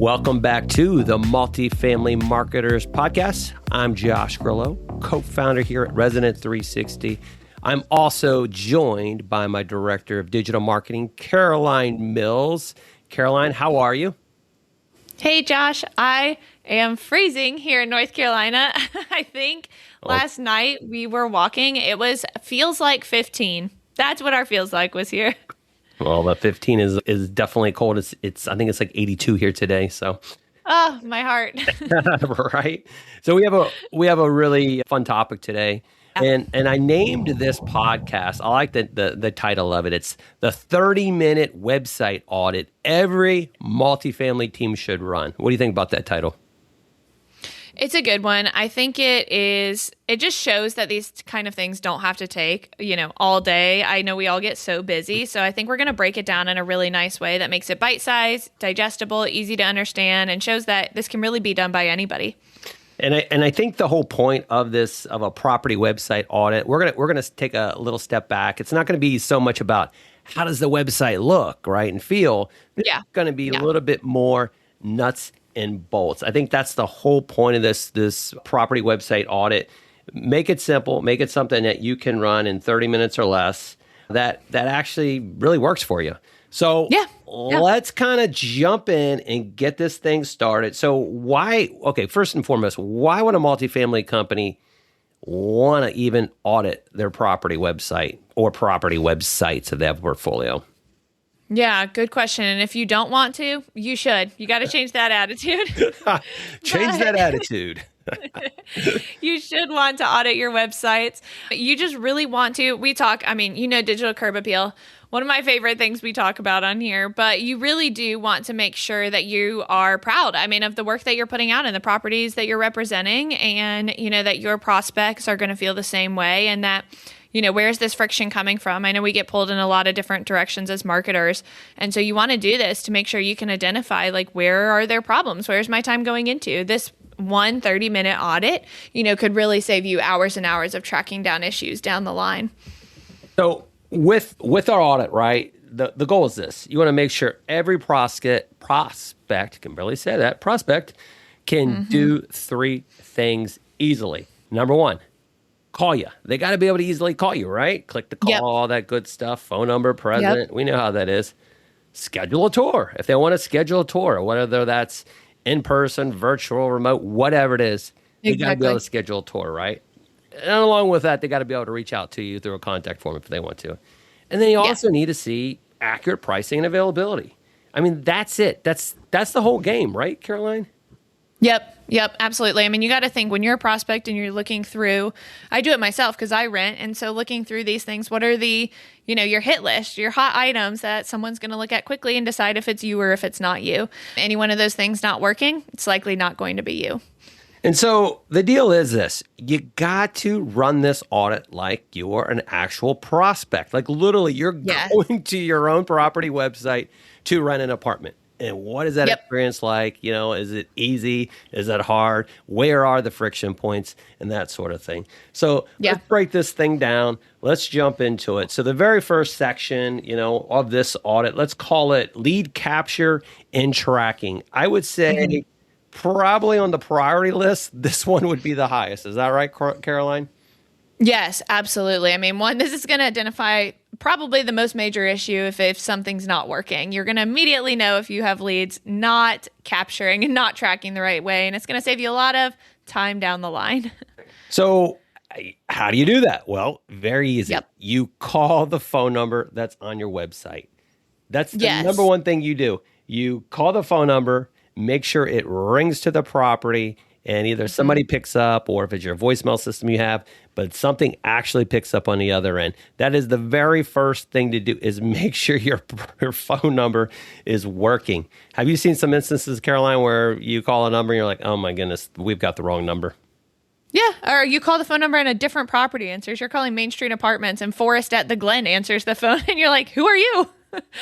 Welcome back to the Multifamily Marketers Podcast. I'm Josh Grillo, co-founder here at Resident 360. I'm also joined by my Director of Digital Marketing, Caroline Mills. Caroline, how are you? Hey, Josh. I am freezing here in North Carolina. I think last night we were walking. Feels like 15. That's what our feels like was here. Well, the 15 is definitely cold. It's I think it's like 82 here today. So, oh, my heart. Right. So we have a really fun topic today, and I named this podcast. I like the title of it. It's the 30-minute website audit every multifamily team should run. What do you think about that title? It's a good one. I think it just shows that these kind of things don't have to take, all day. I know we all get so busy. So I think we're going to break it down in a really nice way that makes it bite-sized, digestible, easy to understand, and shows that this can really be done by anybody. And I think the whole point of a property website audit, we're gonna take a little step back. It's not going to be so much about how does the website look, right, and feel. It's going to be a little bit more nuts and bolts. I think that's the whole point of this property website audit. Make it simple, make it something that you can run in 30 minutes or less that actually really works for you. So let's kind of jump in and get this thing started. So first and foremost, why would a multifamily company want to even audit their property website or property websites if they have a portfolio? Yeah, good question. And if you don't want to, you should. You got to change that attitude. Change that attitude. You should want to audit your websites. You just really want to. We talk, digital curb appeal. One of my favorite things we talk about on here, but you really do want to make sure that you are proud, of the work that you're putting out and the properties that you're representing, and, that your prospects are going to feel the same way, and that where's this friction coming from? I know we get pulled in a lot of different directions as marketers. And so you want to do this to make sure you can identify, where are their problems? Where's my time going into? This 30-minute audit, could really save you hours and hours of tracking down issues down the line. So with our audit, right, the goal is this. You want to make sure every prospect can do three things easily. Number one, call you. They got to be able to easily call you, right? Click the call, all that good stuff, phone number, present. We know how that is. Schedule a tour. If they want to schedule a tour, whether that's in person, virtual, remote, whatever it is, they got to be able to schedule a tour, right? And along with that, they got to be able to reach out to you through a contact form if they want to. And then you also need to see accurate pricing and availability. That's it. That's the whole game, right, Caroline? Yep, absolutely. You got to think when you're a prospect and you're looking through, I do it myself because I rent. And so looking through these things, what are the, your hit list, your hot items that someone's going to look at quickly and decide if it's you or if it's not you. Any one of those things not working, it's likely not going to be you. And so the deal is this, you got to run this audit like you're an actual prospect. Like literally you're going to your own property website to rent an apartment. And what is that experience like? Is it easy? Is it hard? Where are the friction points and that sort of thing? So let's break this thing down. Let's jump into it. So the very first section, of this audit, let's call it lead capture and tracking. I would say probably on the priority list, this one would be the highest. Is that right, Caroline? Yes, absolutely. This is going to identify probably the most major issue if something's not working. You're going to immediately know if you have leads not capturing and not tracking the right way, and it's going to save you a lot of time down the line. So how do you do that? Well, very easy. You call the phone number that's on your website. That's the number one thing you do. You call the phone number, make sure it rings to the property, and either somebody picks up, or if it's your voicemail system you have, but something actually picks up on the other end. That is the very first thing to do, is make sure your phone number is working. Have you seen some instances, Caroline, where you call a number and you're like, oh my goodness, we've got the wrong number? Yeah, or you call the phone number and a different property answers. You're calling Main Street Apartments and Forest at the Glen answers the phone, and you're like, who are you?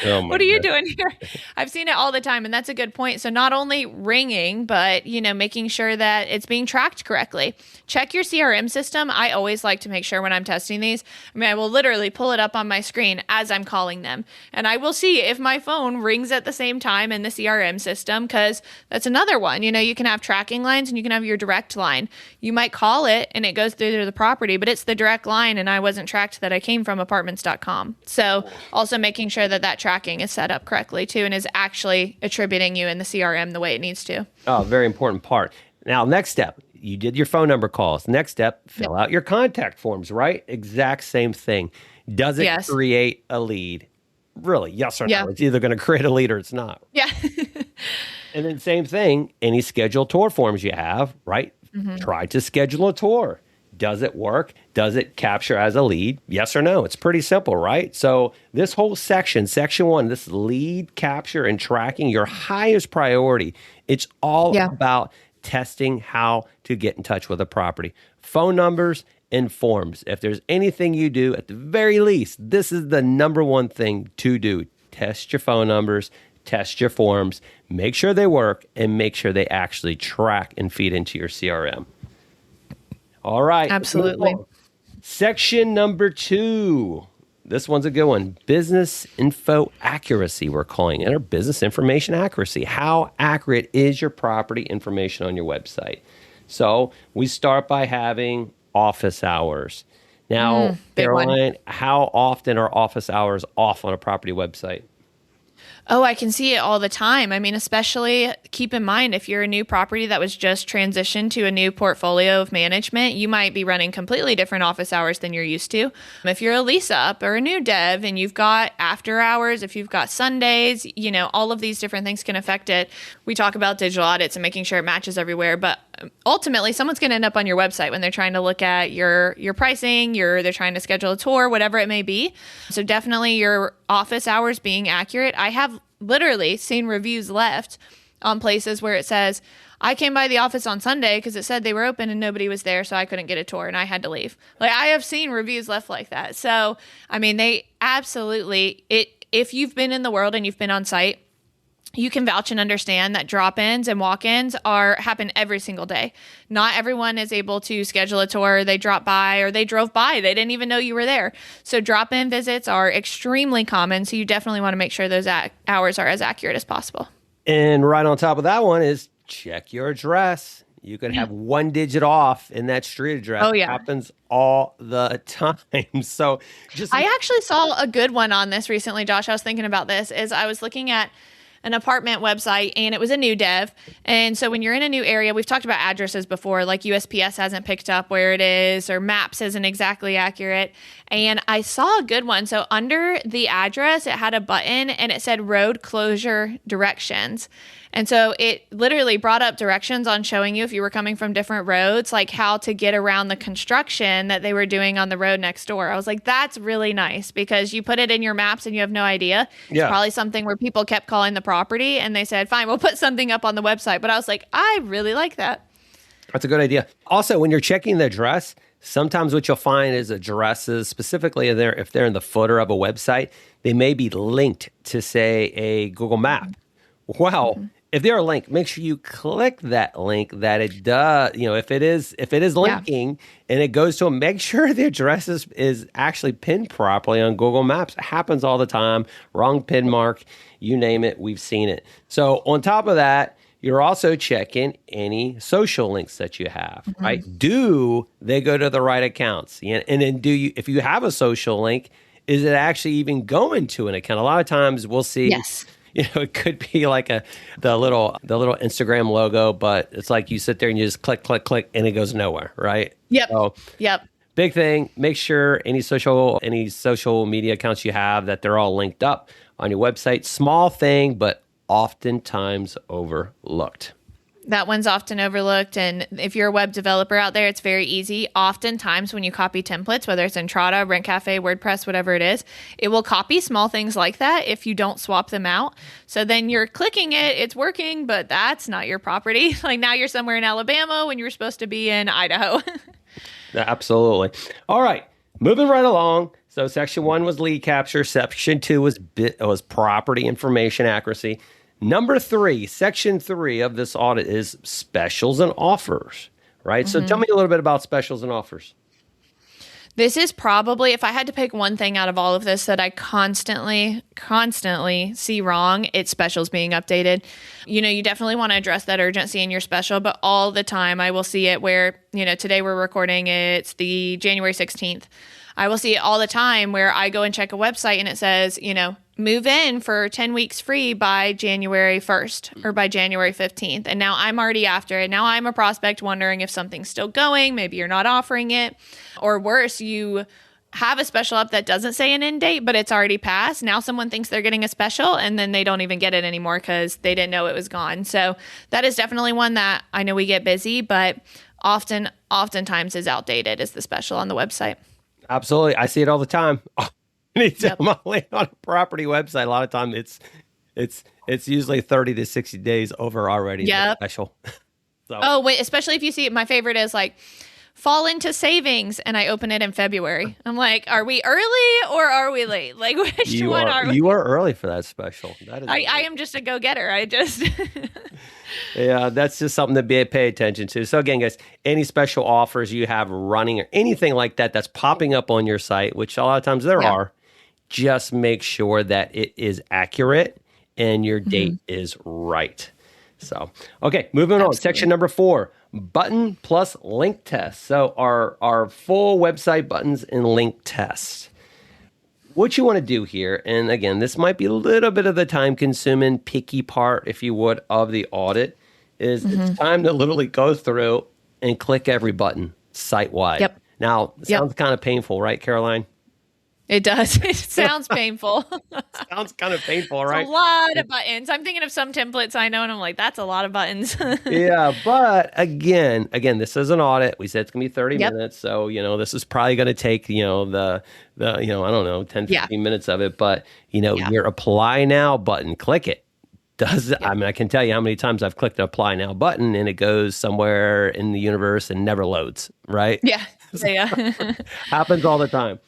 Oh my What are you God. doing here? I've seen it all the time. And that's a good point. So not only ringing, but, making sure that it's being tracked correctly. Check your CRM system. I always like to make sure when I'm testing these, I will literally pull it up on my screen as I'm calling them. And I will see if my phone rings at the same time in the CRM system, because that's another one. You can have tracking lines and you can have your direct line. You might call it and it goes through to the property, but it's the direct line and I wasn't tracked that I came from apartments.com. So also making sure that tracking is set up correctly too and is actually attributing you in the CRM the way it needs to. Oh, very important part. Now, next step, you did your phone number calls. Next step, fill out your contact forms, right? Exact same thing. Does it create a lead? Really, yes or no? It's either going to create a lead or it's not. Yeah. And then same thing, any scheduled tour forms you have, right? Try to schedule a tour. Does it work? Does it capture as a lead? Yes or no? It's pretty simple, right? So this whole section 1, this lead capture and tracking, your highest priority. It's all about testing how to get in touch with a property. Phone numbers and forms. If there's anything you do, at the very least, this is the number one thing to do. Test your phone numbers, test your forms, make sure they work, and make sure they actually track and feed into your CRM. All right. Absolutely. Section number 2. This one's a good one. Business info accuracy, we're calling it, or business information accuracy. How accurate is your property information on your website? So we start by having office hours. Now, Caroline, how often are office hours off on a property website? Oh, I can see it all the time. Especially keep in mind, if you're a new property that was just transitioned to a new portfolio of management, you might be running completely different office hours than you're used to. If you're a lease up or a new dev and you've got after hours, if you've got Sundays, all of these different things can affect it. We talk about digital audits and making sure it matches everywhere, but ultimately someone's going to end up on your website when they're trying to look at your pricing, they're trying to schedule a tour, whatever it may be. So definitely your office hours being accurate. I have literally seen reviews left on places where it says, I came by the office on Sunday because it said they were open and nobody was there, so I couldn't get a tour and I had to leave. I have seen reviews left like that. So, they absolutely, if you've been in the world and you've been on site, you can vouch and understand that drop-ins and walk-ins happen every single day. Not everyone is able to schedule a tour. They drop by or they drove by. They didn't even know you were there. So drop-in visits are extremely common. So you definitely want to make sure those hours are as accurate as possible. And right on top of that one is check your address. You could have one digit off in that street address. Oh, yeah. It happens all the time. So I actually saw a good one on this recently, Josh. I was thinking about this is I was looking at an apartment website and it was a new dev. And so when you're in a new area, we've talked about addresses before, like USPS hasn't picked up where it is or maps isn't exactly accurate. And I saw a good one. So under the address, it had a button and it said road closure directions. And so it literally brought up directions on showing you if you were coming from different roads, like how to get around the construction that they were doing on the road next door. I was like, that's really nice because you put it in your maps and you have no idea. It's probably something where people kept calling the property and they said, fine, we'll put something up on the website. But I was like, I really like that. That's a good idea. Also, when you're checking the address, sometimes what you'll find is addresses, specifically if they're in the footer of a website, they may be linked to, say, a Google map. Well, if they're a link, make sure you click that link that it does, if it is linking and it goes to them, make sure the address is actually pinned properly on Google Maps. It happens all the time. Wrong pin mark, you name it, we've seen it. So on top of that, you're also checking any social links that you have, right? Do they go to the right accounts? And then if you have a social link, is it actually even going to an account? A lot of times we'll see. Yes. It could be like the little Instagram logo, but it's like you sit there and you just click, and it goes nowhere, right? Yep. So, big thing, make sure any social media accounts you have that they're all linked up on your website. Small thing, but oftentimes overlooked. That one's often overlooked. And if you're a web developer out there, it's very easy. Oftentimes when you copy templates, whether it's Entrada, Rent Cafe, WordPress, whatever it is, it will copy small things like that if you don't swap them out. So then you're clicking it, it's working, but that's not your property. Like now you're somewhere in Alabama when you were supposed to be in Idaho. Absolutely. All right. Moving right along. So section 1 was lead capture. Section 2 was property information accuracy. Number 3, section 3 of this audit is specials and offers, right? So tell me a little bit about specials and offers. This is probably, if I had to pick one thing out of all of this that I constantly see wrong, it's specials being updated. You definitely want to address that urgency in your special, but all the time I will see it where, today we're recording, it's the January 16th. I will see it all the time where I go and check a website and it says, move in for 10 weeks free by January 1st or by January 15th. And now I'm already after it. Now I'm a prospect wondering if something's still going. Maybe you're not offering it. Or worse, you have a special up that doesn't say an end date, but it's already passed. Now someone thinks they're getting a special and then they don't even get it anymore because they didn't know it was gone. So that is definitely one that I know we get busy, but oftentimes is outdated is the special on the website. Absolutely. I see it all the time. Anytime I land on a property website, a lot of time it's usually 30 to 60 days over already. Yep. Special. So. Oh, wait, especially if you see it. My favorite is like fall into savings and I open it in February. I'm like, are we early or are we late? Like which one are we? You are early for that special. That is I am just a go-getter. Yeah, that's just something to pay attention to. So again, guys, any special offers you have running or anything like that that's popping up on your site, which a lot of times there are, just make sure that it is accurate and your date is right. So, okay, moving on. Section number 4, button plus link test. So our full website buttons and link tests. What you want to do here, and again, this might be a little bit of the time-consuming, picky part, if you would, of the audit, is it's time to literally go through and click every button site-wide. Yep. Now, it sounds kind of painful, right, Caroline? It does. It sounds painful. Sounds kind of painful, right? It's a lot of buttons. I'm thinking of some templates I know, and I'm like, that's a lot of buttons. Yeah, but again, this is an audit. We said it's going to be 30 minutes, so this is probably going to take the I don't know 10, 15 minutes of it. But your apply now button, click it. I mean, I can tell you how many times I've clicked the apply now button and it goes somewhere in the universe and never loads, right? Yeah. Happens all the time.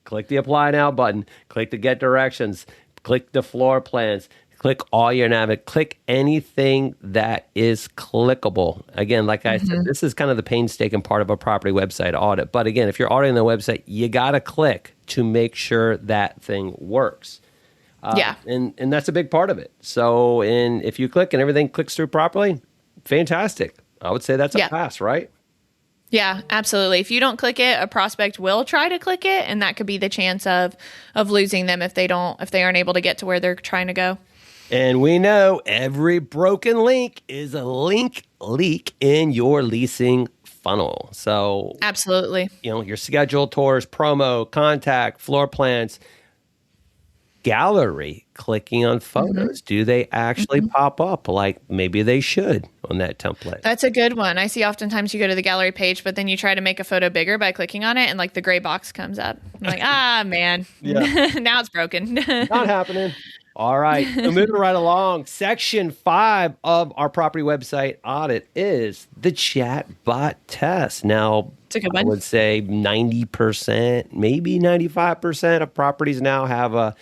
Click the apply now button, click the get directions, click the floor plans, click all your click anything that is clickable. Again, like I said, this is kind of the painstaking part of a property website audit. But again, if you're auditing the website, you got to click to make sure that thing works. And that's a big part of it. So if you click and everything clicks through properly, fantastic. I would say that's a pass, right? Yeah, absolutely. If you don't click it, a prospect will try to click it, and that could be the chance of losing them if they aren't able to get to where they're trying to go. And we know every broken link is a link leak in your leasing funnel. So absolutely, your schedule, tours, promo, contact, floor plans, gallery, clicking on photos. Do they actually pop up like maybe they should on that template? That's a good one. I see oftentimes you go to the gallery page, but then you try to make a photo bigger by clicking on it and like the gray box comes up. I'm like, man, now it's broken. Not happening. All right. So moving right along. Section 5 of our property website audit is the chatbot test. Now, I would say 90%, maybe 95% of properties now have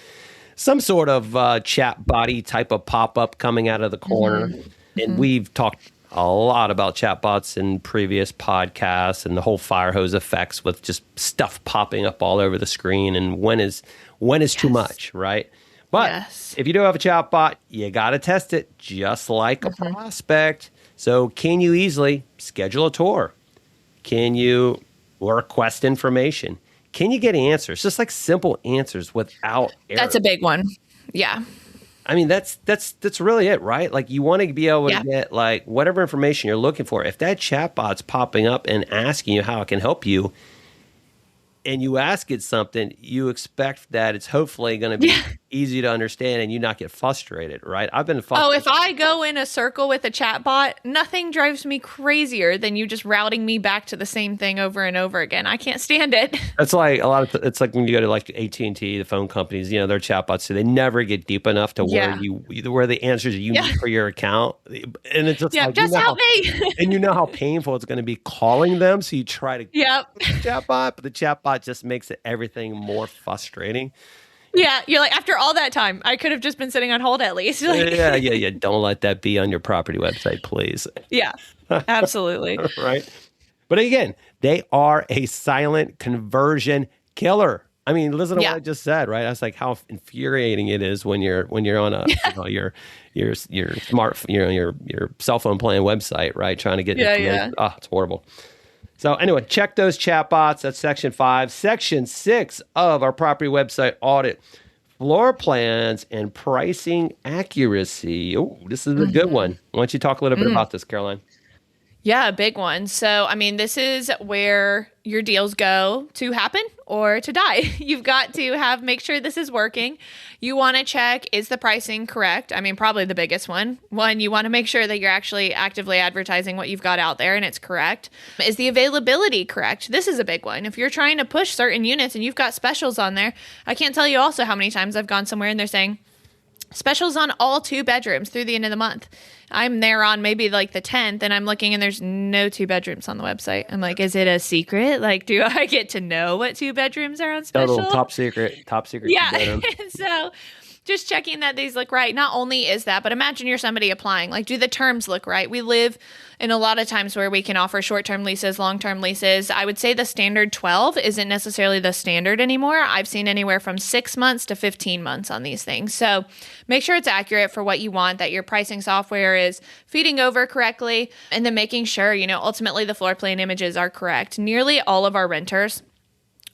some sort of chat body type of pop-up coming out of the corner. And we've talked a lot about chatbots in previous podcasts and the whole fire hose effects with just stuff popping up all over the screen and when is too much, right? But if you do have a chatbot, you got to test it just like a prospect. So can you easily schedule a tour? Can you request information? Can you get answers? Just like simple answers without error. That's a big one. Yeah. I mean, that's really it, right? Like you want to be able to get like whatever information you're looking for. If that chatbot's popping up and asking you how it can help you, and you ask it something, you expect that it's hopefully going to be easy to understand and you not get frustrated, right? I've been Oh, frustrated. if I go in a circle with a chatbot, nothing drives me crazier than you just routing me back to the same thing over and over again. I can't stand it. It's like it's like when you go to like AT&T, the phone companies, their chatbots, so they never get deep enough to where where the answers you need for your account. And it's just like, just help me. and you know how painful it's going to be calling them. So you try to the chatbot, but the chatbot just makes everything more frustrating. Yeah, you're like, after all that time, I could have just been sitting on hold at least. Yeah. Don't let that be on your property website, please. Yeah, absolutely. Right. But again, they are a silent conversion killer. I mean, listen to what I just said, right? That's like how infuriating it is when you're on a your smart your cell phone playing website, right? Trying to get information. Oh, it's horrible. So anyway, check those chatbots. That's section 5. Section 6 of our property website audit: floor plans and pricing accuracy. Oh, this is a good one. Why don't you talk a little bit about this, Caroline? Yeah, a big one. So, I mean, this is where your deals go to happen or to die. You've got to make sure this is working. You want to check, is the pricing correct? I mean, probably the biggest one. One, you want to make sure that you're actually actively advertising what you've got out there and it's correct. Is the availability correct? This is a big one. If you're trying to push certain units and you've got specials on there, I can't tell you also how many times I've gone somewhere and they're saying, specials on all 2 bedrooms through the end of the month. I'm there on maybe like the 10th and I'm looking and there's no 2 bedrooms on the website. I'm like, is it a secret? Like, do I get to know what 2 bedrooms are on special? Total top secret. Yeah. So just checking that these look right. Not only is that, but imagine you're somebody applying. Like, do the terms look right? We live in a lot of times where we can offer short-term leases, long-term leases. I would say the standard 12 isn't necessarily the standard anymore. I've seen anywhere from 6 months to 15 months on these things. So make sure it's accurate for what you want, that your pricing software is feeding over correctly, and then making sure, ultimately the floor plan images are correct. Nearly all of our renters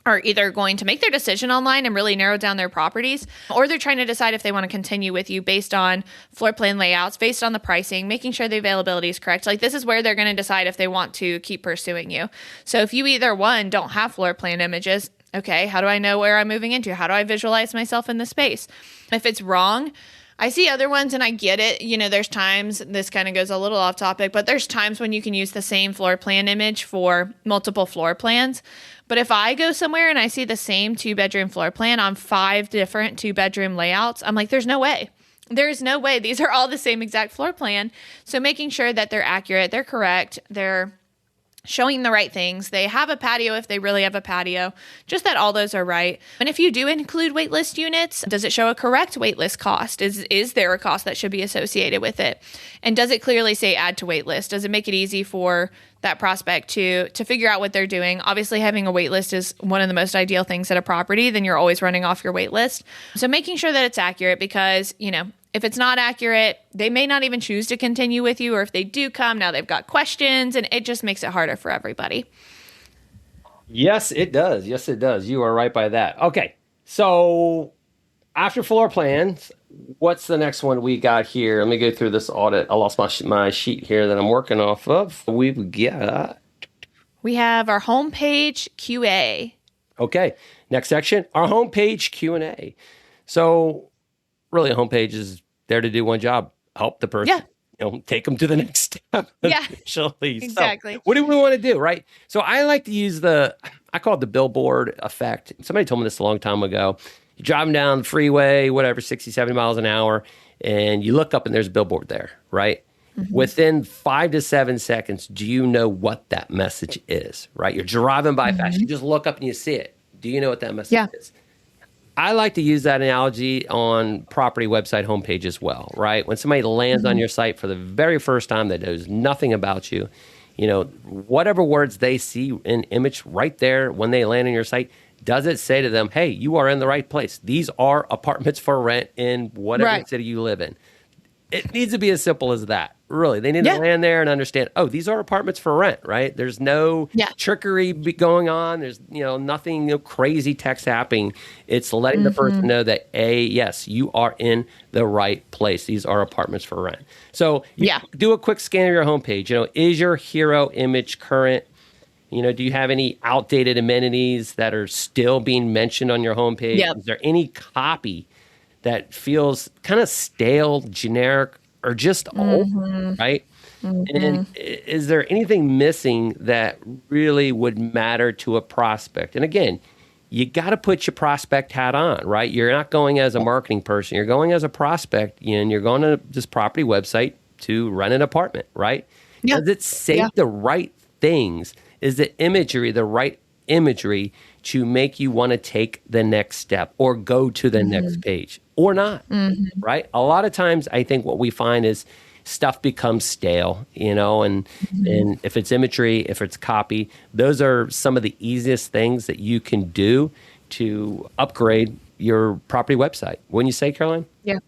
are either going to make their decision online and really narrow down their properties, or they're trying to decide if they want to continue with you based on floor plan layouts, based on the pricing, making sure the availability is correct. Like, this is where they're going to decide if they want to keep pursuing you. So if you either, one, don't have floor plan images, okay, how do I know where I'm moving into? How do I visualize myself in the space? If it's wrong, I see other ones and I get it. There's times, this kind of goes a little off topic, but there's times when you can use the same floor plan image for multiple floor plans. But if I go somewhere and I see the same 2-bedroom floor plan on 5 different 2-bedroom layouts, I'm like, there's no way. There's no way. These are all the same exact floor plan. So making sure that they're accurate, they're correct, they're showing the right things. They have a patio if they really have a patio, just that all those are right. And if you do include waitlist units, does it show a correct waitlist cost? Is there a cost that should be associated with it? And does it clearly say add to waitlist? Does it make it easy for that prospect to figure out what they're doing? Obviously, having a waitlist is one of the most ideal things at a property. Then you're always running off your waitlist. So making sure that it's accurate, because, if it's not accurate, they may not even choose to continue with you. Or if they do come, now they've got questions, and it just makes it harder for everybody. Yes, it does. Yes, it does. You are right by that. Okay. So after floor plans, what's the next one we got here? Let me go through this audit. I lost my sheet here that I'm working off of. We have our homepage QA. Okay. Next section, our homepage Q&A. So really, a homepage is there to do one job: help the person. Yeah. Take them to the next step. Yeah, exactly. So what do we want to do, right? So I like to use I call it the billboard effect. Somebody told me this a long time ago. You're driving down the freeway, whatever, 60, 70 miles an hour, and you look up and there's a billboard there, right? Mm-hmm. Within 5 to 7 seconds, do you know what that message is, right? You're driving by fast. You just look up and you see it. Do you know what that message is? I like to use that analogy on property website homepage as well, right? When somebody lands on your site for the very first time that knows nothing about you, whatever words they see in image right there when they land on your site, does it say to them, hey, you are in the right place? These are apartments for rent in whatever city you live in. It needs to be as simple as that. Really, they need to land there and understand, oh, these are apartments for rent, right? There's no trickery going on. There's, nothing crazy text happening. It's letting the person know that, yes, you are in the right place. These are apartments for rent. So do a quick scan of your homepage. Is your hero image current? Do you have any outdated amenities that are still being mentioned on your homepage? Is there any copy that feels kind of stale, generic, or just old, right? And is there anything missing that really would matter to a prospect? And again, you got to put your prospect hat on, right? You're not going as a marketing person. You're going as a prospect, and you're going to this property website to rent an apartment, right? Yeah. Does it say the right things? Is the imagery the right imagery to make you want to take the next step or go to the next page or not, right? A lot of times I think what we find is stuff becomes stale, and if it's imagery, if it's copy, those are some of the easiest things that you can do to upgrade your property website. Wouldn't you say, Caroline? Yeah.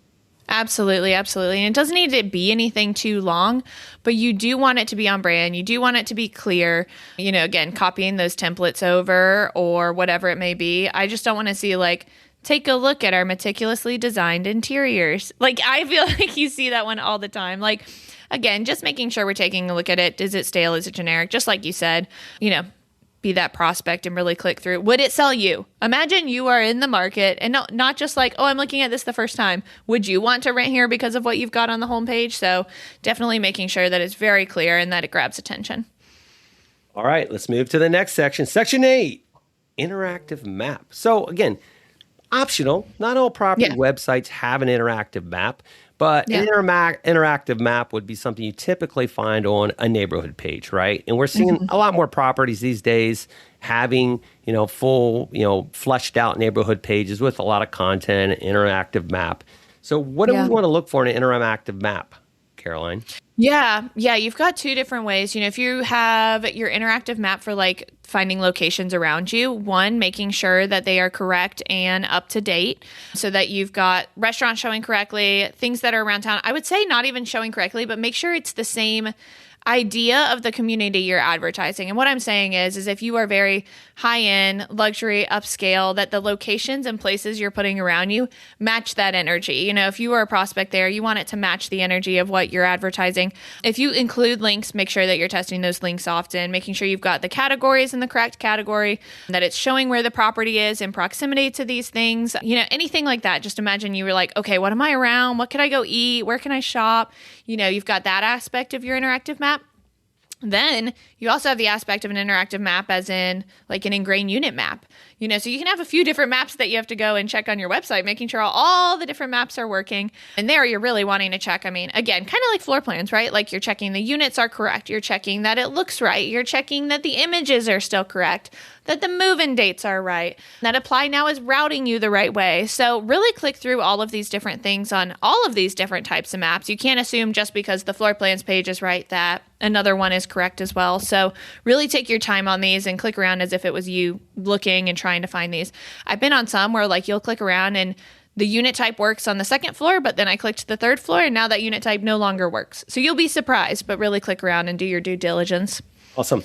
Absolutely. Absolutely. And it doesn't need to be anything too long, but you do want it to be on brand. You do want it to be clear, again, copying those templates over or whatever it may be. I just don't want to see take a look at our meticulously designed interiors. I feel like you see that one all the time. Again, just making sure we're taking a look at it. Is it stale? Is it generic? Just like you said, be that prospect and really click through. Would it sell you? Imagine you are in the market and not just I'm looking at this the first time. Would you want to rent here because of what you've got on the homepage? So definitely making sure that it's very clear and that it grabs attention. All right, let's move to the next section. Section 8, interactive map. So again, optional. Not all property websites have an interactive map, but an interactive map would be something you typically find on a neighborhood page, right? And we're seeing a lot more properties these days having, full, fleshed out neighborhood pages with a lot of content, interactive map. So what do we want to look for in an interactive map, Caroline? Yeah. You've got two different ways. If you have your interactive map for finding locations around you, one, making sure that they are correct and up to date so that you've got restaurants showing correctly, things that are around town. I would say not even showing correctly, but make sure it's the same idea of the community you're advertising. And what I'm saying is if you are very high-end, luxury, upscale, that the locations and places you're putting around you match that energy. If you are a prospect there, you want it to match the energy of what you're advertising. If you include links, make sure that you're testing those links often, making sure you've got the categories in the correct category, that it's showing where the property is in proximity to these things, anything like that. Just imagine you were okay, what am I around? What can I go eat? Where can I shop? You've got that aspect of your interactive map. Then you also have the aspect of an interactive map as in an ingrained unit map, so you can have a few different maps that you have to go and check on your website, making sure all the different maps are working. And there you're really wanting to check, again, kind of like floor plans, right? You're checking the units are correct. You're checking that it looks right. You're checking that the images are still correct, that the move-in dates are right, that Apply Now is routing you the right way. So really click through all of these different things on all of these different types of maps. You can't assume just because the floor plans page is right that another one is correct as well. So really take your time on these and click around as if it was you looking and trying to find these. I've been on some where you'll click around and the unit type works on the second floor, but then I clicked the third floor and now that unit type no longer works. So you'll be surprised, but really click around and do your due diligence. Awesome.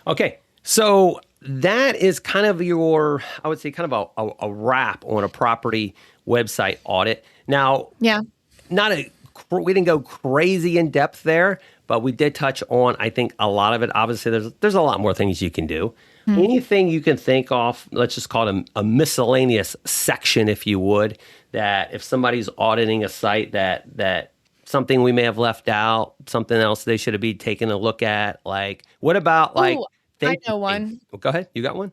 Okay. So that is kind of I would say kind of a wrap on a property website audit. Now, we didn't go crazy in depth there, but we did touch on, I think, a lot of it. Obviously, there's a lot more things you can do. Anything you can think of, let's just call it a miscellaneous section, if you would, that if somebody's auditing a site that something we may have left out, something else they should have been taking a look at. What about Ooh, I know one. Well, go ahead. You got one?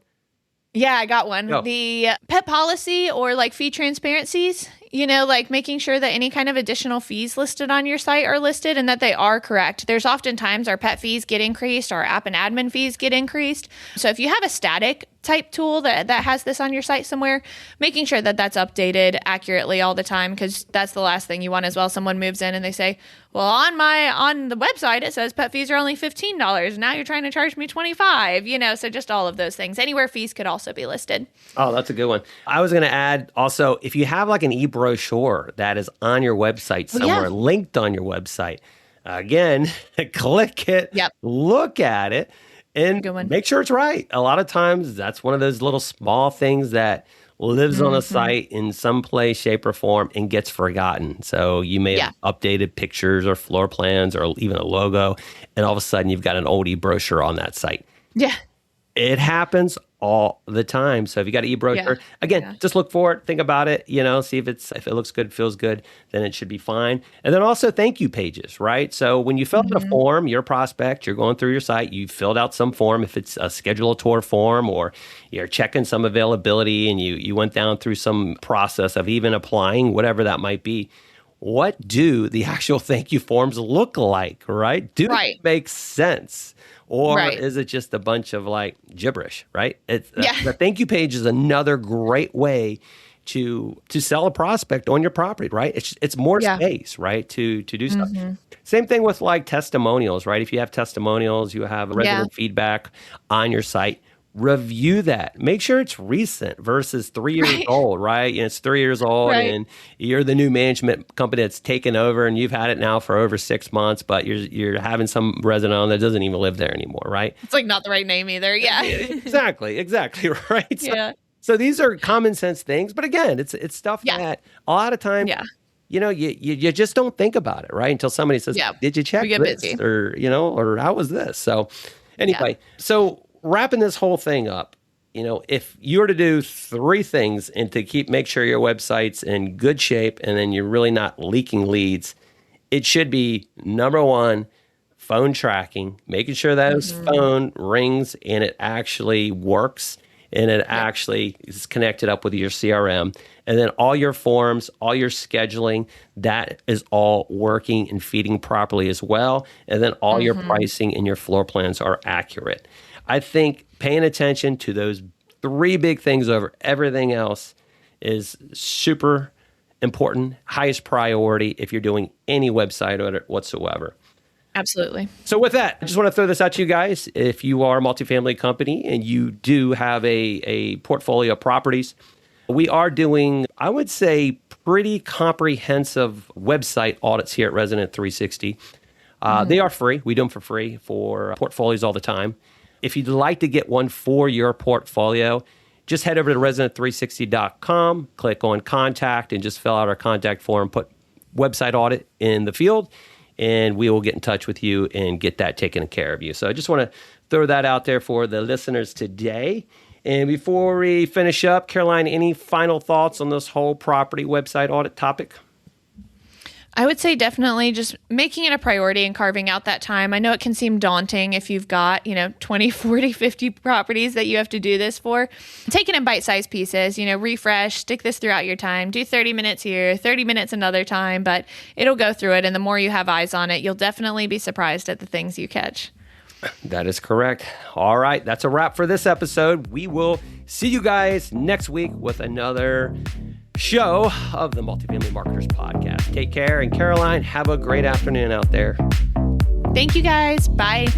Yeah, I got one. Go. The pet policy or fee transparencies, making sure that any kind of additional fees listed on your site are listed and that they are correct. There's oftentimes our pet fees get increased, our app and admin fees get increased. So if you have a static type tool that has this on your site somewhere, making sure that that's updated accurately all the time, because that's the last thing you want as well. Someone moves in and they say, well, on the website, it says pet fees are only $15. Now you're trying to charge me $25, so just all of those things. Anywhere fees could also be listed. Oh, that's a good one. I was going to add also, if you have an e-brochure that is on your website somewhere, linked on your website, again, click it, look at it, and make sure it's right. A lot of times, that's one of those little small things that lives on a site in some place, shape, or form and gets forgotten. So you may have updated pictures or floor plans or even a logo, and all of a sudden you've got an old e-brochure on that site. Yeah. It happens all the time. So if you got an e-brochure, again, just look for it, think about it, see if it looks good, feels good, then it should be fine. And then also thank you pages, right? So when you fill out a form, you're a prospect, you're going through your site, you filled out some form, if it's a schedule a tour form or you're checking some availability and you went down through some process of even applying, whatever that might be. What do the actual thank you forms look like, right? Do they make sense? Or is it just a bunch of like gibberish, right? The thank you page is another great way to sell a prospect on your property, right? It's more space, right, to do stuff. Same thing with like testimonials, right? If you have testimonials, you have resident feedback on your site, review that. Make sure it's recent versus 3 years old, right? It's 3 years old and you're the new management company that's taken over and you've had it now for over 6 months, but you're having some resident on that doesn't even live there anymore, right? It's like not the right name either. Yeah. Exactly, right? So these are common sense things, but again, it's stuff that a lot of times you just don't think about it, right? Until somebody says, did you check this? Busy. Or how was this? So anyway, so wrapping this whole thing up, if you were to do 3 things and to make sure your website's in good shape and then you're really not leaking leads, it should be number 1, phone tracking, making sure that phone rings and it actually works and it actually is connected up with your CRM. And then all your forms, all your scheduling, that is all working and feeding properly as well. And then all your pricing and your floor plans are accurate. I think paying attention to those 3 big things over everything else is super important, highest priority if you're doing any website audit whatsoever. Absolutely. So with that, I just want to throw this out to you guys. If you are a multifamily company and you do have a portfolio of properties, we are doing, I would say, pretty comprehensive website audits here at Resident 360. They are free. We do them for free for portfolios all the time. If you'd like to get one for your portfolio, just head over to resident360.com, click on contact, and just fill out our contact form, put website audit in the field, and we will get in touch with you and get that taken care of you. So I just want to throw that out there for the listeners today. And before we finish up, Caroline, any final thoughts on this whole property website audit topic? I would say definitely just making it a priority and carving out that time. I know it can seem daunting if you've got, 20, 40, 50 properties that you have to do this for. Take it in bite-sized pieces, refresh, stick this throughout your time. Do 30 minutes here, 30 minutes another time, but it'll go through it. And the more you have eyes on it, you'll definitely be surprised at the things you catch. That is correct. All right. That's a wrap for this episode. We will see you guys next week with another show of the Multifamily Marketers Podcast. Take care. And Caroline, have a great afternoon out there. Thank you guys. Bye.